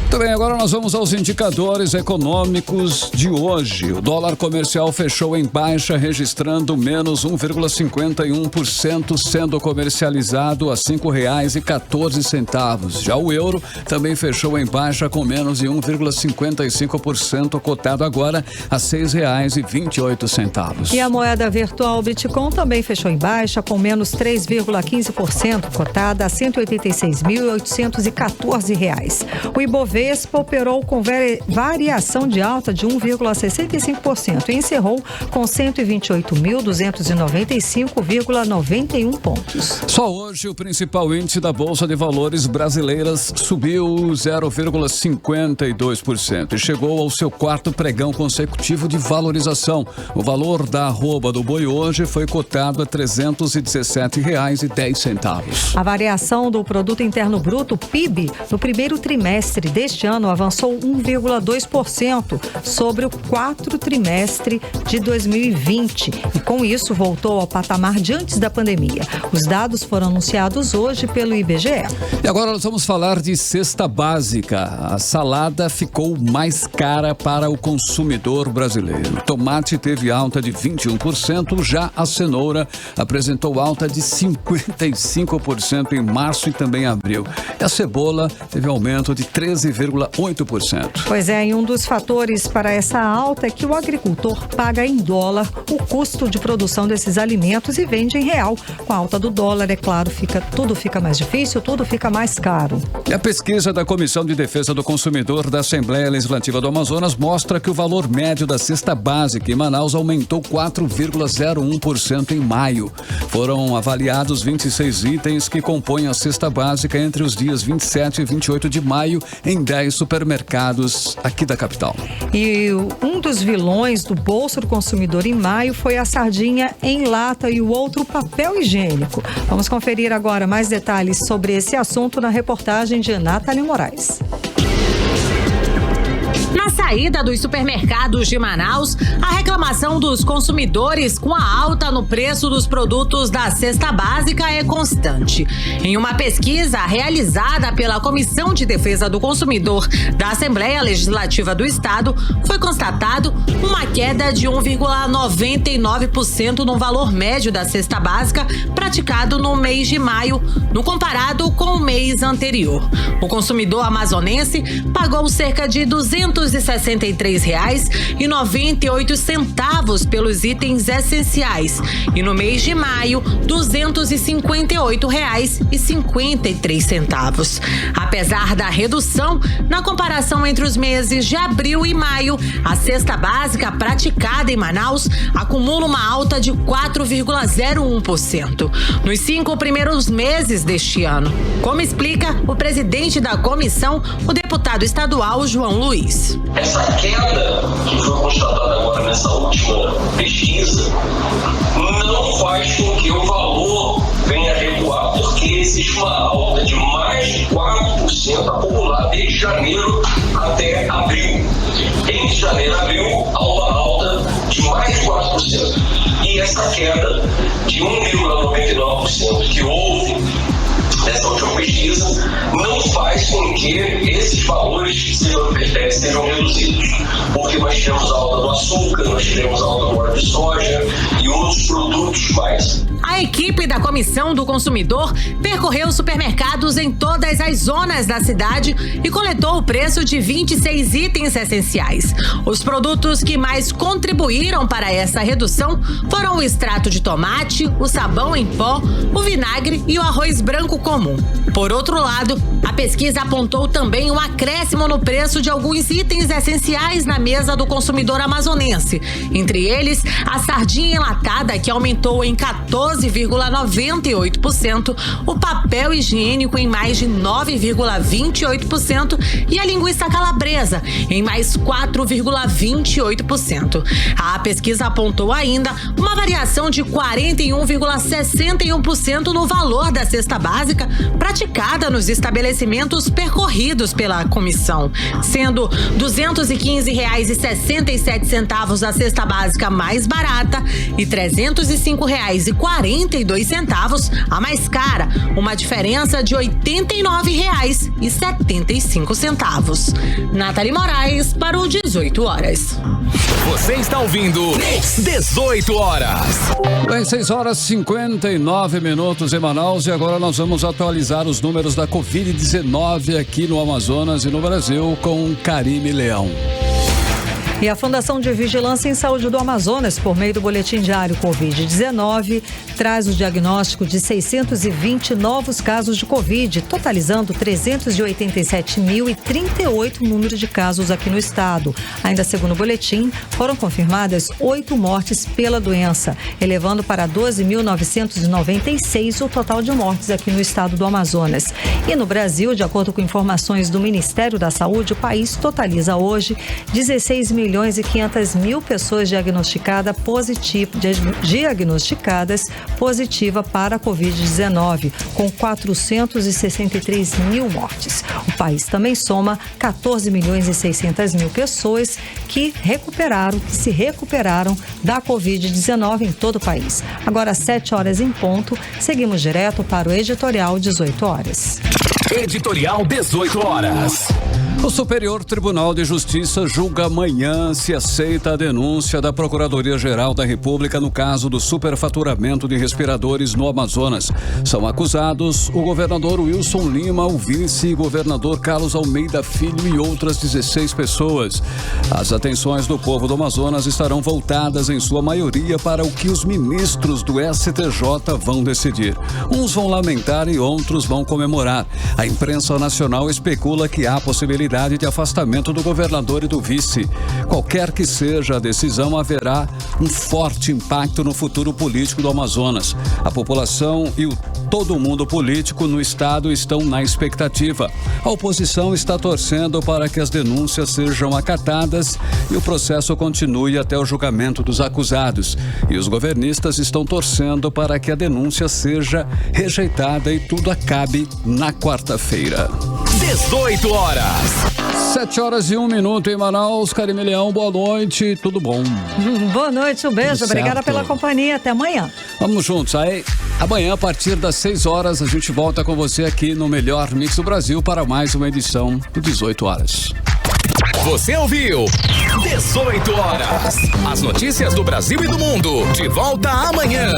Também agora nós vamos aos indicadores econômicos de hoje. O dólar comercial fechou em baixa, registrando menos 1,51%, sendo comercializado a R$ 5,14. Já o euro também fechou em baixa com menos de 1,55%, cotado agora a R$ 6,28. E a moeda virtual Bitcoin também fechou em baixa com menos 3,15%, cotada a R$ 186.814. O Ibovespa operou com variação de alta de 1,65% e encerrou com 128.295,91 pontos. Só hoje o principal índice da Bolsa de Valores brasileiras subiu 0,52% e chegou ao seu quarto pregão consecutivo de valorização. O valor da arroba do boi hoje foi cotado a R$ 317,10. A variação do Produto Interno Bruto, PIB, no primeiro trimestre deste ano avançou 1,2% sobre o quarto trimestre de 2020 e com isso voltou ao patamar de antes da pandemia. Os dados foram anunciados hoje pelo IBGE. E agora nós vamos falar de cesta básica. A salada ficou mais cara para o consumidor brasileiro. O tomate teve alta de 21%, já a cenoura apresentou alta de 55% em março e também abril. E a cebola teve aumento de 13,8%. Pois é, e um dos fatores para essa alta é que o agricultor paga em dólar o custo de produção desses alimentos e vende em real. Com a alta do dólar, é claro, tudo fica mais difícil, tudo fica mais caro. E a pesquisa da Comissão de Defesa do Consumidor da Assembleia Legislativa do Amazonas mostra que o valor médio da cesta básica em Manaus aumentou 4,01% em maio. Foram avaliados 26 itens que compõem a cesta básica entre os dias 27 e 28 de maio em 10 supermercados aqui da capital. E um dos vilões do bolso do consumidor em maio foi a sardinha em lata e o outro papel higiênico. Vamos conferir agora mais detalhes sobre esse assunto na reportagem de Nathalie Moraes. Na saída dos supermercados de Manaus, a reclamação dos consumidores com a alta no preço dos produtos da cesta básica é constante. Em uma pesquisa realizada pela Comissão de Defesa do Consumidor da Assembleia Legislativa do Estado, foi constatado uma queda de 1,99% no valor médio da cesta básica praticado no mês de maio, no comparado com o mês anterior. O consumidor amazonense pagou cerca de R$ 263,98 pelos itens essenciais e no mês de maio, R$ 258,53. Apesar da redução, na comparação entre os meses de abril e maio, a cesta básica praticada em Manaus acumula uma alta de 4,01% nos 5 primeiros meses deste ano, como explica o presidente da comissão, o deputado estadual João Luiz. Essa queda que foi constatada agora nessa última pesquisa não faz com que o valor venha a recuar, porque existe uma alta de mais de 4% acumulada desde janeiro até abril. Entre janeiro e abril, há uma alta de mais de 4%. E essa queda de 1,99% que houve nessa última pesquisa não faz com que esses valores sejam reduzidos, porque nós tivemos a alta do açúcar, nós tivemos a alta do óleo de soja e outros produtos mais. A equipe da Comissão do Consumidor percorreu supermercados em todas as zonas da cidade e coletou o preço de 26 itens essenciais. Os produtos que mais contribuíram para essa redução foram o extrato de tomate, o sabão em pó, o vinagre e o arroz branco comum. Por outro lado, a pesquisa apontou também um acréscimo no preço de alguns itens essenciais na mesa do consumidor amazonense. Entre eles, a sardinha enlatada, que aumentou em 14,98%, o papel higiênico em mais de 9,28% e a linguiça calabresa em mais 4,28%. A pesquisa apontou ainda uma variação de 41,61% no valor da cesta básica praticada nos estabelecimentos percorridos pela comissão, sendo R$ 215,67 a cesta básica mais barata e R$ 305,40 42 centavos a mais cara, uma diferença de R$ 89,75. Nathalie Moraes para o 18 horas. Você está ouvindo 18 horas. Bem, 6h59 em Manaus e agora nós vamos atualizar os números da Covid-19 aqui no Amazonas e no Brasil com Karime Leão. E a Fundação de Vigilância em Saúde do Amazonas, por meio do Boletim Diário Covid-19, traz o diagnóstico de 620 novos casos de Covid, totalizando 387.038 número de casos aqui no estado. Ainda segundo o boletim, foram confirmadas 8 mortes pela doença, elevando para 12.996 o total de mortes aqui no estado do Amazonas. E no Brasil, de acordo com informações do Ministério da Saúde, o país totaliza hoje 16.500.000 pessoas diagnosticadas positiva para a Covid-19, com 463.000 mortes. O país também soma 14.600.000 pessoas que se recuperaram da Covid-19 em todo o país. Agora, às 7h em ponto, seguimos direto para o Editorial 18 horas. Editorial 18 horas. O Superior Tribunal de Justiça julga amanhã se aceita a denúncia da Procuradoria-Geral da República no caso do superfaturamento de respiradores no Amazonas. São acusados o governador Wilson Lima, o vice-governador Carlos Almeida Filho e outras 16 pessoas. As atenções do povo do Amazonas estarão voltadas, em sua maioria, para o que os ministros do STJ vão decidir. Uns vão lamentar e outros vão comemorar. A imprensa nacional especula que há possibilidade de afastamento do governador e do vice. Qualquer que seja a decisão, haverá um forte impacto no futuro político do Amazonas. A população e todo o mundo político no estado estão na expectativa. A oposição está torcendo para que as denúncias sejam acatadas e o processo continue até o julgamento dos acusados. E os governistas estão torcendo para que a denúncia seja rejeitada e tudo acabe na quarta-feira. 18 horas. 7h01 em Manaus. Karime Leão, boa noite, tudo bom? Boa noite, um beijo, obrigada pela companhia, até amanhã. Vamos juntos, aí amanhã a partir das 6h a gente volta com você aqui no Melhor Mix do Brasil para mais uma edição do 18 horas. Você ouviu 18 horas. As notícias do Brasil e do mundo, de volta amanhã.